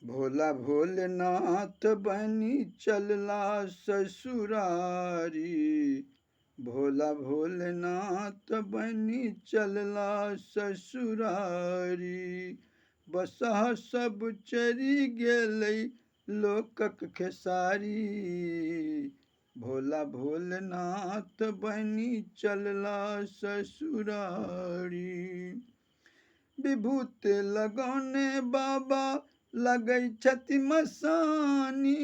भोला भोलेनाथ बनी चलला ससुरारी। भोला भोलेनाथ बनी चलला ससुरारी। बसहा सब चरी गेलै लोकक खेसारी। भोला भोलेनाथ बनी चलला ससुरारी। विभूत लगौने बाबा लगै छथि मसानी।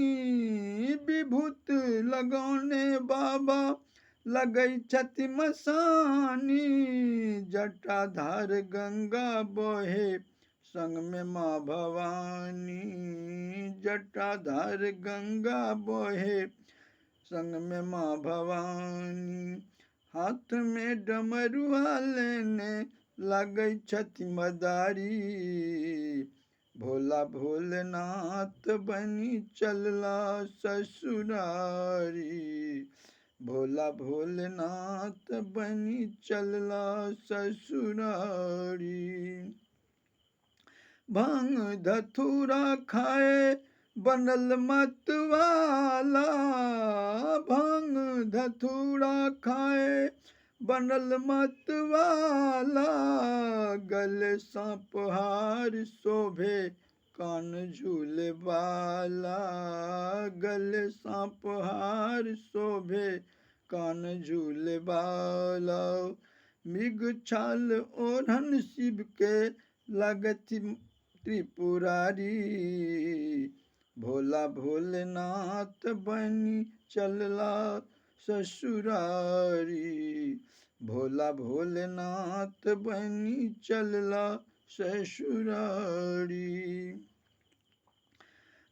विभूत लगौने बाबा लगै छथि मसानी। जटाधार गंगा बहे संग में माँ भवानी। जटाधार गंगा बहे संग में माँ भवानी। हाथ में डमरुआ लेने लगै छथि मदारी। भोला भोलेनाथ बनी चलला ससुरारी। भोला भोलेनाथ बनी चलला ससुरारी। भांग धतूरा खाए बनल मतवाला। भांग धतूरा खाए बनल मतवाला। गले सांप हार शोभे कान झूले बाला। गले सांप हार शोभे कान झूले बाला। मृग छाल ओढ़न शिव के लगति त्रिपुरारी। भोला भोलेनाथ बनी चलला ससुरारी। भोला भोलेनाथ बनी चलला ससुरारी।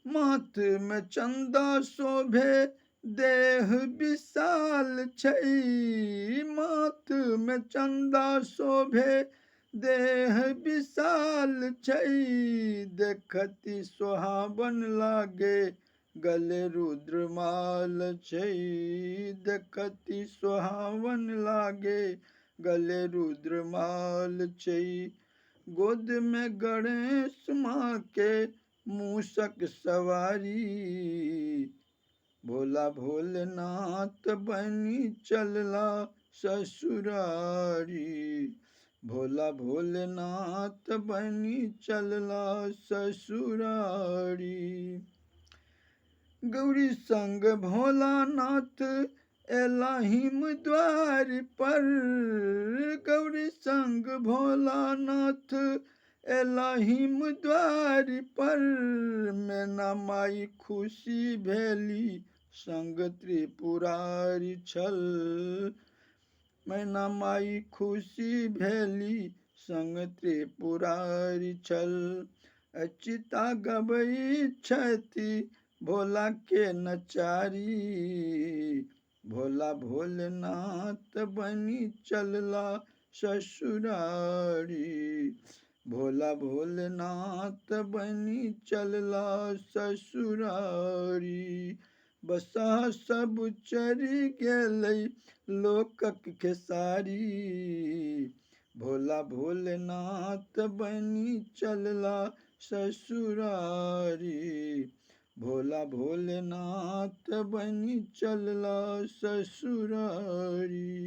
माथ में चंदा शोभे देह विशाल छै। माथ में चंदा शोभे देह विशाल छै। देखति सोहावन लागे गले रुद्रमाल छै। देखति सोहावन लागे गले रुद्रमाल छै। गोद में गणेश माँ के मूषक सवारी। भोला भोलेनाथ बनी चलला ससुरारी। भोला भोलेनाथ बनी चलला ससुरारी। गौरी संग भोलानाथ एलाहिम द्वार पर। गौरी संग भोलानाथ एलाहिम द्वार पर। मैना माई खुशी भेली संग त्रिपुरारी छल। मैना माई खुशी भेली संग त्रिपुरारी छल। अच्युता गबै छथि भोला के नचारी। भोला भोलेनाथ बनी चलला ससुरारी। भोला भोलेनाथ बनी चलला ससुरारी। बसहा सब चरी गेलै लोकक खेसारी। भोला भोलेनाथ बनी चलला ससुरारी। भोला भोलेनाथ बनी चलला ससुरारी।